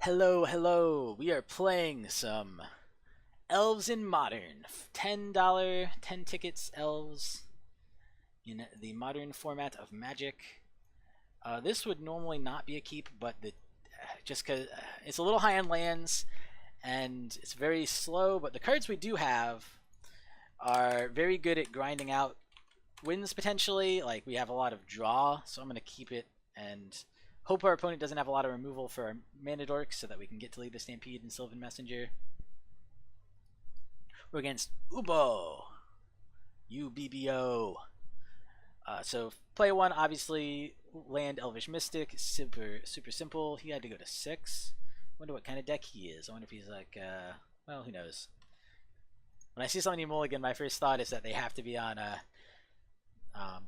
Hello, hello. We are playing some Elves in Modern. $10, 10 tickets, Elves in the modern format of Magic. This would normally not be a keep, but just because it's a little high on lands and it's very slow, but the cards we do have are very good at grinding out wins potentially. Like, we have a lot of draw, so I'm going to keep it and hope our opponent doesn't have a lot of removal for our mana dorks so that we can get to Lead the Stampede and Sylvan Messenger. We're against Ubo. UBBO. So play one, obviously, land Elvish Mystic. Super simple. He had to go to 6. Wonder what kind of deck he is. I wonder if he's like, well, who knows. When I see somebody mulligan, my first thought is that they have to be on a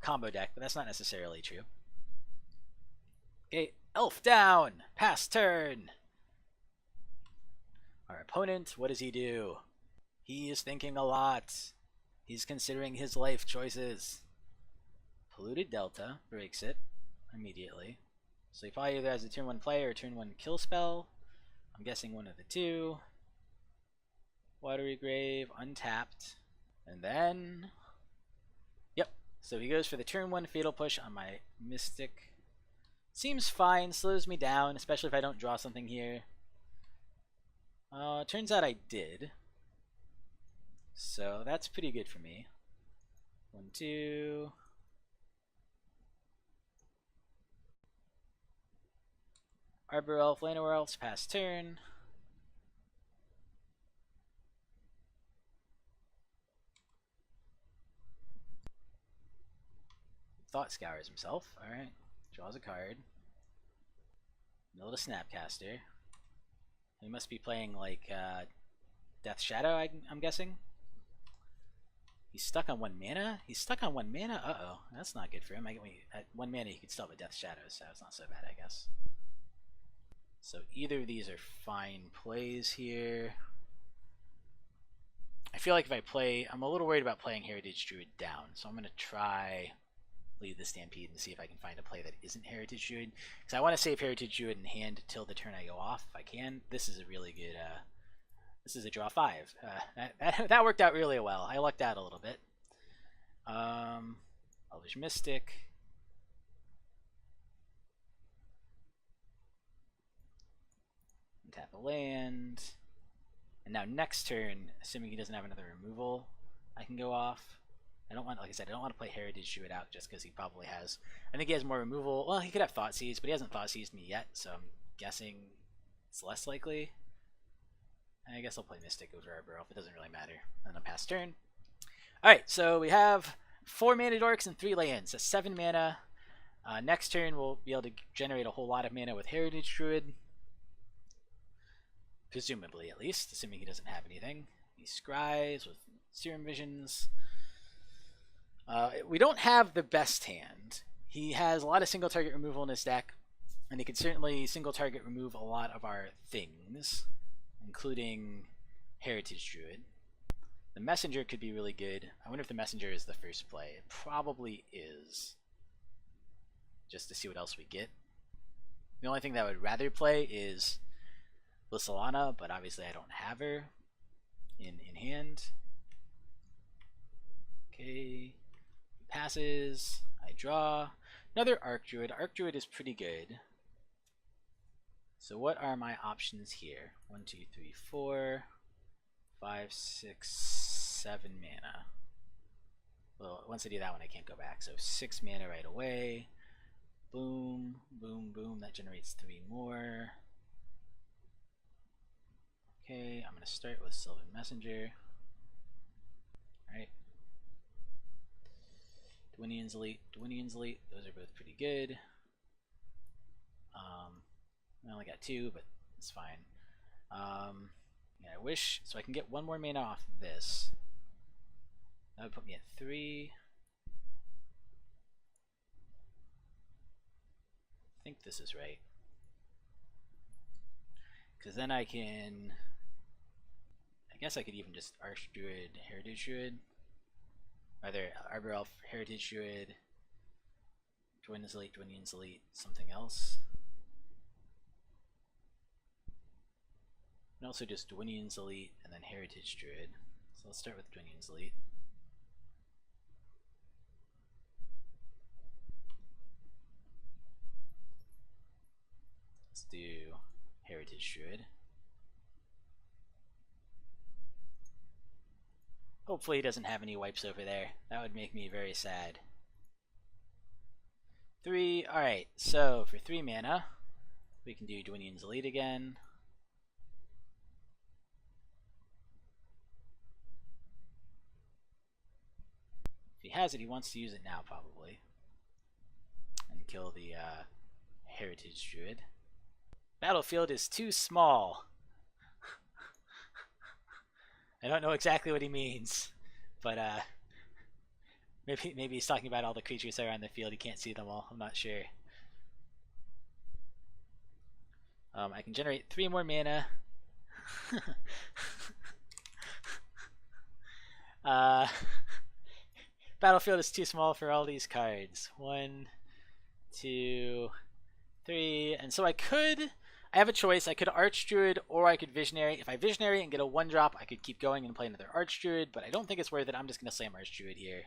combo deck, but that's not necessarily true. Okay, Elf down! Pass turn! Our opponent, what does he do? He is thinking a lot. He's considering his life choices. Polluted Delta breaks it immediately. So he probably either has a turn 1 play or a turn 1 kill spell. I'm guessing one of the two. Watery Grave, untapped. And then... Yep, so he goes for the turn 1 Fatal Push on my Mystic. Seems fine, slows me down, especially if I don't draw something here. Turns out I did. So that's pretty good for me. 1, 2. Arbor Elf, Llanowar Elves, pass turn. Thought Scours himself. Alright. Draws a card. Mill to Snapcaster. He must be playing like Death Shadow, I'm guessing. He's stuck on 1 mana? He's stuck on 1 mana? Uh-oh. That's not good for him. At 1 mana he could still have a Death Shadow, so it's not so bad, I guess. So either of these are fine plays here. I feel like if I play... I'm a little worried about playing Heritage Druid down, so I'm going to try Lead the Stampede and see if I can find a play that isn't Heritage Druid. Because I want to save Heritage Druid in hand till the turn I go off, if I can. This is a really good... this is a draw 5. That worked out really well. I lucked out a little bit. Elvish Mystic. Tap a land. And now next turn, assuming he doesn't have another removal, I can go off. I don't want, like I said, I don't want to play Heritage Druid out just because he probably has... I think he has more removal. Well, he could have Thoughtseize, but he hasn't Thoughtseized me yet, so I'm guessing it's less likely. I guess I'll play Mystic over Arbor Elf. It doesn't really matter. And then pass turn. Alright, so we have 4 mana dorks and 3 lands. That's 7 mana. Next turn, we'll be able to generate a whole lot of mana with Heritage Druid. Presumably, at least, assuming he doesn't have anything. He scries with Serum Visions. We don't have the best hand. He has a lot of single target removal in his deck, and he can certainly single target remove a lot of our things, including Heritage Druid. The Messenger could be really good. I wonder if the Messenger is the first play. It probably is. Just to see what else we get. The only thing that I would rather play is Lys Alana, but obviously I don't have her in hand. Okay. Passes. I draw. Another Archdruid. Archdruid is pretty good. So what are my options here? 1, 2, 3, 4, 5, 6, 7 mana. Well, once I do that one, I can't go back. So 6 mana right away. Boom, boom, boom. That generates 3 more. Okay, I'm going to start with Sylvan Messenger. Alright. Dwynen's Elite, Dwynen's Elite. Those are both pretty good. I only got 2, but it's fine. Yeah, I wish, so I can get 1 more mana off this. That would put me at 3. I think this is right. Because then I can... I guess I could even just Archdruid, Heritage Druid. Either Arbor Elf, Heritage Druid, Dwynen's Elite, something else. And also just Dwynen's Elite and then Heritage Druid. So let's start with Dwynen's Elite. Let's do Heritage Druid. Hopefully he doesn't have any wipes over there. That would make me very sad. 3, alright, so for 3 mana, we can do Dwynen's Elite again. If he has it, he wants to use it now, probably. And kill the Heritage Druid. Battlefield is too small. I don't know exactly what he means, but maybe he's talking about all the creatures that are on the field. He can't see them all. I'm not sure. I can generate 3 more mana. Battlefield is too small for all these cards. 1, 2, 3, and so I have a choice. I could Archdruid or I could Visionary. If I Visionary and get a 1-drop, I could keep going and play another Archdruid, but I don't think it's worth it. I'm just going to slam Archdruid here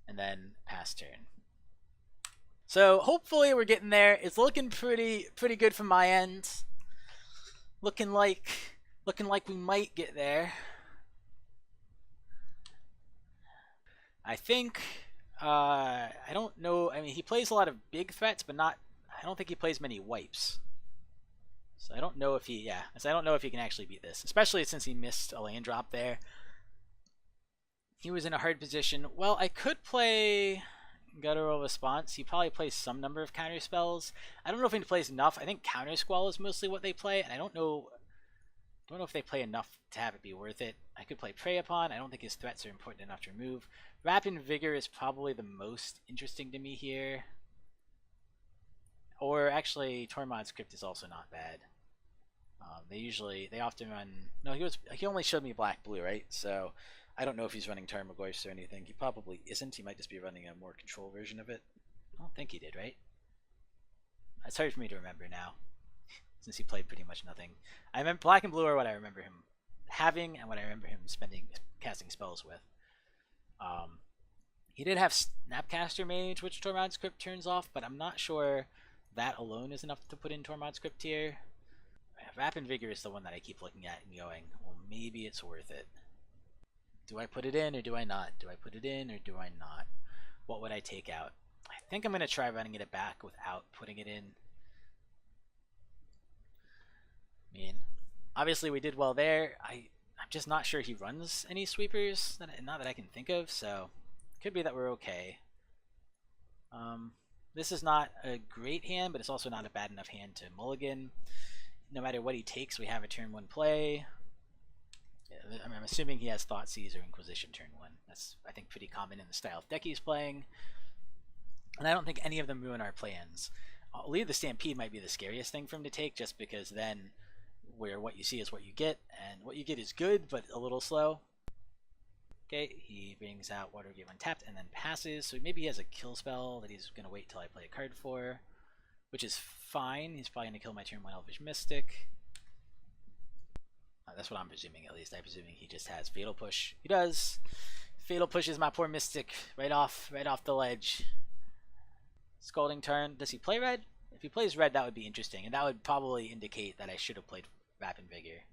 and then pass turn. So hopefully we're getting there. It's looking pretty good from my end. Looking like we might get there. I think I don't know. I mean, he plays a lot of big threats, but I don't think he plays many wipes. So I don't know if he, so I don't know if he can actually beat this, especially since he missed a land drop there. He was in a hard position. Well, I could play Guttural Response. He probably plays some number of counter spells. I don't know if he plays enough. I think Counter Squall is mostly what they play, and I don't know if they play enough to have it be worth it. I could play Prey Upon. I don't think his threats are important enough to remove. Rapid Vigor is probably the most interesting to me here. Or actually, Tormod's Crypt is also not bad. They often run. No, he only showed me black-blue, right? So I don't know if he's running Tarmogoyfs or anything. He probably isn't. He might just be running a more control version of it. I don't think he did, right? It's hard for me to remember now, since he played pretty much nothing. I remember black and blue are what I remember him having, and what I remember him casting spells with. He did have Snapcaster Mage, which Tormod's Crypt turns off, but I'm not sure that alone is enough to put in Tormod's Crypt here. Rapid Vigor is the one that I keep looking at and going, well, maybe it's worth it. Do I put it in or do I not? Do I put it in or do I not? What would I take out? I think I'm going to try running it back without putting it in. I mean, obviously we did well there. I'm just not sure he runs any sweepers, not that I can think of, so it could be that we're okay. This is not a great hand, but it's also not a bad enough hand to mulligan. No matter what he takes, we have a turn 1 play. I'm assuming he has Thoughtseize or Inquisition turn 1. That's, I think, pretty common in the style of deck he's playing. And I don't think any of them ruin our plans. Lead the Stampede might be the scariest thing for him to take, just because then what you see is what you get, and what you get is good, but a little slow. Okay, he brings out Watergate untapped and then passes, so maybe he has a kill spell that he's going to wait till I play a card for, which is fine. He's probably going to kill my turn 1 Elvish Mystic. That's what I'm presuming, at least. I'm presuming he just has Fatal Push. He does. Fatal pushes my poor Mystic right off the ledge. Scalding Turn. Does he play red? If he plays red, that would be interesting, and that would probably indicate that I should have played Rapid Vigor.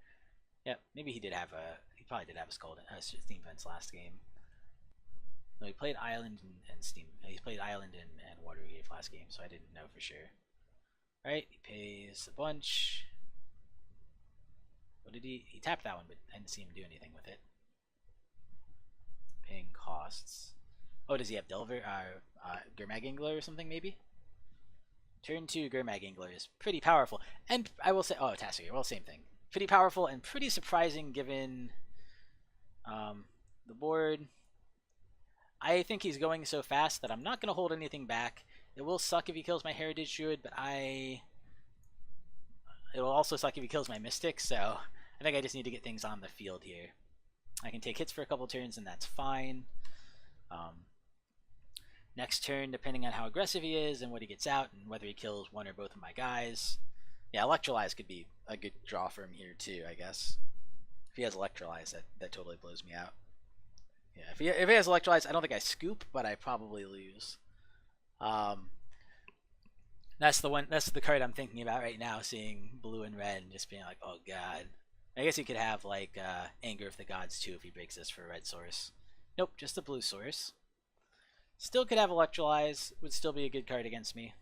Yep, maybe he probably did have a Scalding Steam Vents last game. No, he played Island and Steam. He played Island and Watergate last game, so I didn't know for sure. Right, he pays a bunch. What did he tapped that one, but I didn't see him do anything with it. Paying costs. Oh, does he have Delver, Gurmag Angler or something maybe? Turn 2 Gurmag Angler is pretty powerful, and I will say, Tassiger, well, same thing. Pretty powerful and pretty surprising given the board. I think he's going so fast that I'm not going to hold anything back. It will suck if he kills my Heritage Druid, but it will also suck if he kills my Mystic, so I think I just need to get things on the field here. I can take hits for a couple turns, and that's fine. Next turn, depending on how aggressive he is and what he gets out, and whether he kills one or both of my guys, Yeah, Electrolyze could be a good draw for him here too, I guess. If he has Electrolyze, that totally blows me out. Yeah, if he has Electrolyze, I don't think I scoop, but I probably lose. That's the one. That's the card I'm thinking about right now. Seeing blue and red and just being like, oh god. I guess he could have like Anger of the Gods too if he breaks this for a red source. Nope, just a blue source. Still could have Electrolyze. Would still be a good card against me.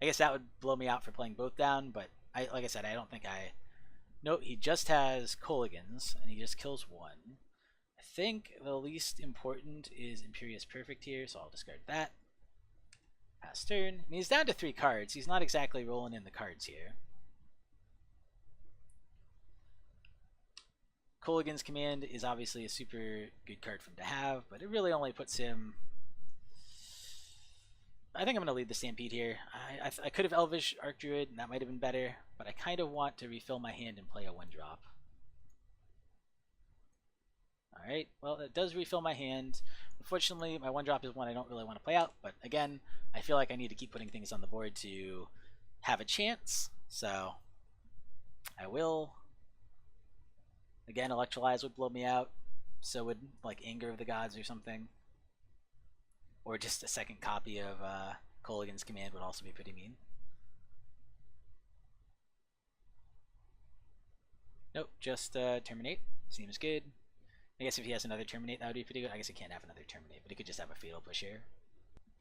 I guess that would blow me out for playing both down, but like I said, I don't think I... Nope, he just has Colligans, and he just kills one. I think the least important is Imperious Perfect here, so I'll discard that. Pass turn. I mean, he's down to 3 cards. He's not exactly rolling in the cards here. Colligan's Command is obviously a super good card for him to have, but it really only puts him... I think I'm going to lead the Stampede here. I could have Elvish Archdruid, and that might have been better, but I kind of want to refill my hand and play a 1-drop. Alright, well, it does refill my hand. Unfortunately, my 1-drop is one I don't really want to play out, but again, I feel like I need to keep putting things on the board to have a chance, so I will. Again, Electrolyze would blow me out, so would like Anger of the Gods or something. Or just a second copy of Colligan's Command would also be pretty mean. Nope, just Terminate. Seems good. I guess if he has another Terminate, that would be pretty good. I guess he can't have another Terminate, but he could just have a Fatal Push here.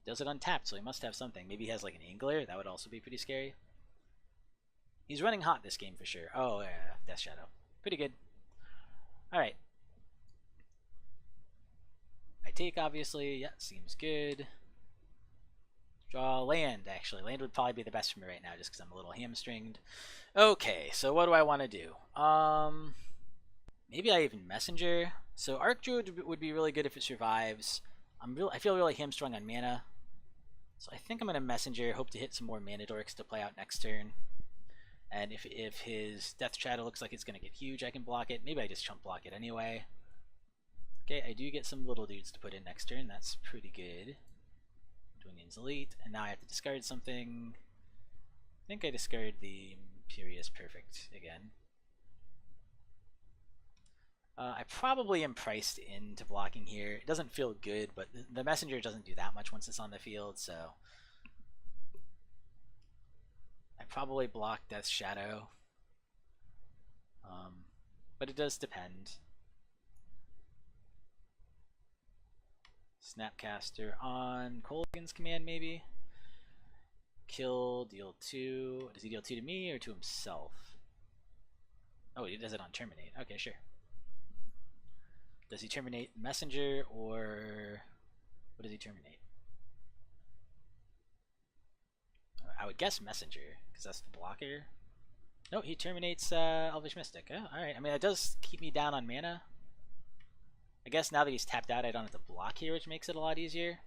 Does it untapped, so he must have something. Maybe he has like an Angler. That would also be pretty scary. He's running hot this game for sure. Oh, yeah, Death Shadow. Pretty good. Alright. I take, obviously. Yeah, seems good. Draw land, actually. Land would probably be the best for me right now, just because I'm a little hamstringed. Okay, so what do I want to do? Maybe I even Messenger. So Archdruid would be really good if it survives. I feel really hamstrung on mana. So I think I'm going to Messenger, hope to hit some more mana dorks to play out next turn. And if his Death Shadow looks like it's going to get huge, I can block it. Maybe I just chump block it anyway. Okay, I do get some little dudes to put in next turn. That's pretty good. Dwynen's Elite. And now I have to discard something. I think I discard the Imperious Perfect again. I probably am priced into blocking here. It doesn't feel good, but the Messenger doesn't do that much once it's on the field, so... I probably block Death Shadow. But it does depend. Snapcaster on Colligan's Command, maybe. Kill, deal 2. Does he deal 2 to me or to himself? Oh, he does it on Terminate. Okay, sure. Does he terminate Messenger, or what does he terminate? I would guess Messenger, because that's the blocker. No, he terminates Elvish Mystic. Oh, alright. I mean, it does keep me down on mana. I guess now that he's tapped out, I don't have to block here, which makes it a lot easier.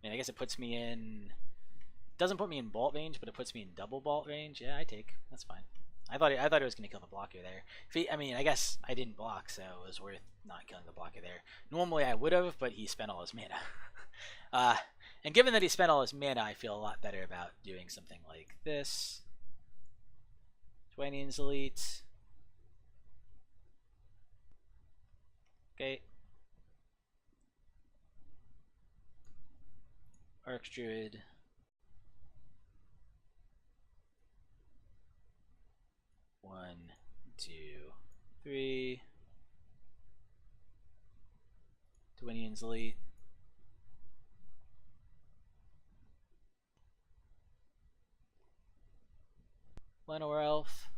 I mean, I guess it puts me in... doesn't put me in bolt range, but it puts me in double bolt range. Yeah, I take. That's fine. I thought it was going to kill the blocker there. I mean, I guess I didn't block, so it was worth not killing the blocker there. Normally I would have, but he spent all his mana. And given that he spent all his mana, I feel a lot better about doing something like this. Dwynen's Elite. Okay. Archdruid. One, 2, 3. Dwynen's Elite. Llanowar Elf.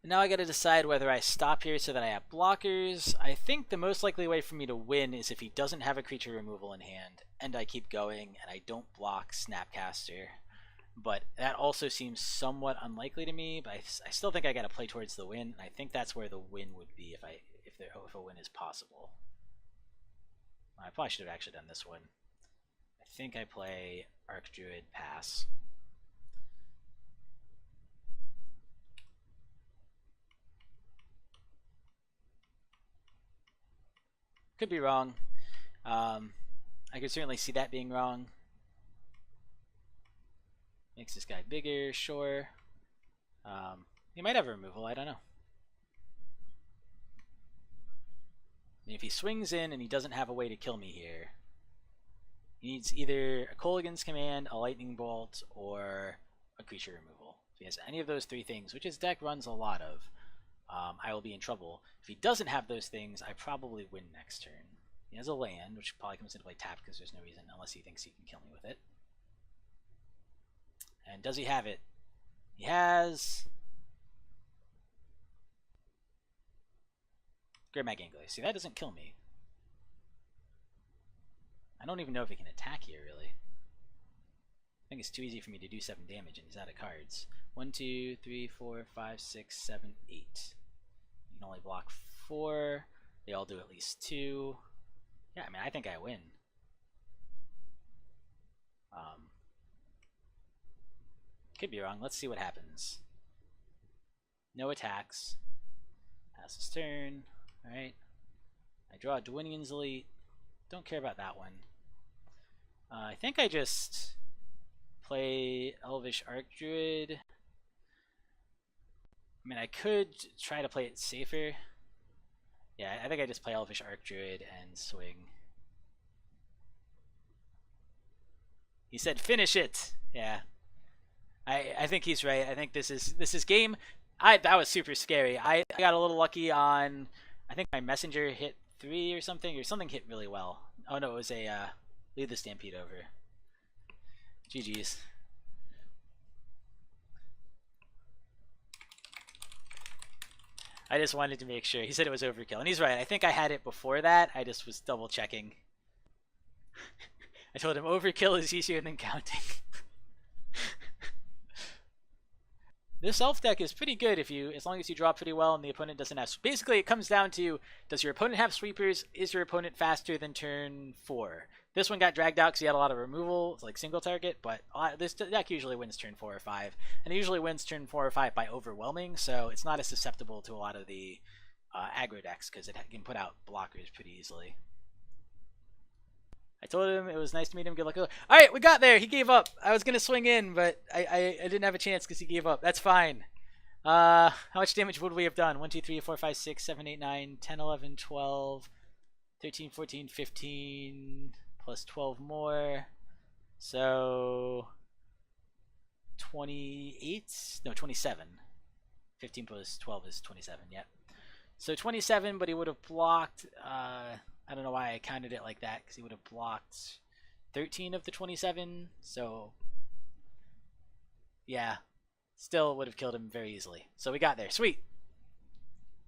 And now I gotta decide whether I stop here so that I have blockers. I think the most likely way for me to win is if he doesn't have a creature removal in hand, and I keep going, and I don't block Snapcaster. But that also seems somewhat unlikely to me, but I still think I gotta play towards the win, and I think that's where the win would be if a win is possible. I probably should have actually done this one. I think I play Archdruid, pass. Could be wrong. I could certainly see that being wrong. Makes this guy bigger, sure. He might have a removal, I don't know. And if he swings in and he doesn't have a way to kill me here, he needs either a Kolaghan's Command, a Lightning Bolt, or a creature removal. If he has any of those three things, which his deck runs a lot of, I will be in trouble. If he doesn't have those things, I probably win next turn. He has a land, which probably comes into play tapped because there's no reason, unless he thinks he can kill me with it. And does he have it? He has Grimag Angler. See, that doesn't kill me. I don't even know if he can attack here, really. I think it's too easy for me to do 7 damage, and he's out of cards. 1, 2, 3, 4, 5, 6, 7, 8. You can only block 4. They all do at least 2. Yeah, I mean, I think I win. Could be wrong. Let's see what happens. No attacks. Pass his turn. Alright. I draw Dwynen's Elite. Don't care about that one. I think I just play Elvish Archdruid. I mean, I could try to play it safer. Yeah, I think I just play Elvish Archdruid and swing. He said finish it! Yeah. I think he's right. I think this is game. That was super scary. I got a little lucky on, I think my Messenger hit 3 or something hit really well. Oh no, it was a Lead the Stampede over. GG's. I just wanted to make sure. He said it was overkill, and he's right. I think I had it before that. I just was double checking. I told him overkill is easier than counting. This elf deck is pretty good as long as you draw pretty well and the opponent doesn't have. Basically, it comes down to, does your opponent have sweepers? Is your opponent faster than turn 4? This one got dragged out because he had a lot of removal, like single target, but this deck usually wins turn 4 or 5, and it usually wins turn 4 or 5 by overwhelming, so it's not as susceptible to a lot of the aggro decks because it can put out blockers pretty easily. I told him it was nice to meet him. Good luck. Alright, we got there. He gave up. I was going to swing in, but I didn't have a chance because he gave up. That's fine. How much damage would we have done? 1, 2, 3, 4, 5, 6, 7, 8, 9, 10, 11, 12, 13, 14, 15, plus 12 more. So 28? No, 27. 15 plus 12 is 27, yep. So 27, but he would have blocked... I don't know why I counted it like that, because he would have blocked 13 of the 27, so yeah, still would have killed him very easily. So we got there. Sweet.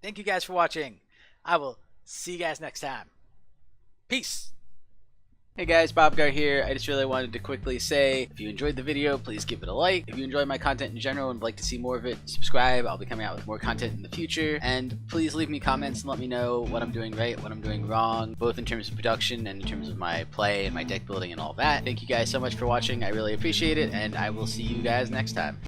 Thank you guys for watching. I will see you guys next time. Peace. Hey guys, Bobgar here. I just really wanted to quickly say, if you enjoyed the video, please give it a like. If you enjoy my content in general and would like to see more of it, subscribe. I'll be coming out with more content in the future. And please leave me comments and let me know what I'm doing right, what I'm doing wrong, both in terms of production and in terms of my play and my deck building and all that. Thank you guys so much for watching. I really appreciate it, and I will see you guys next time.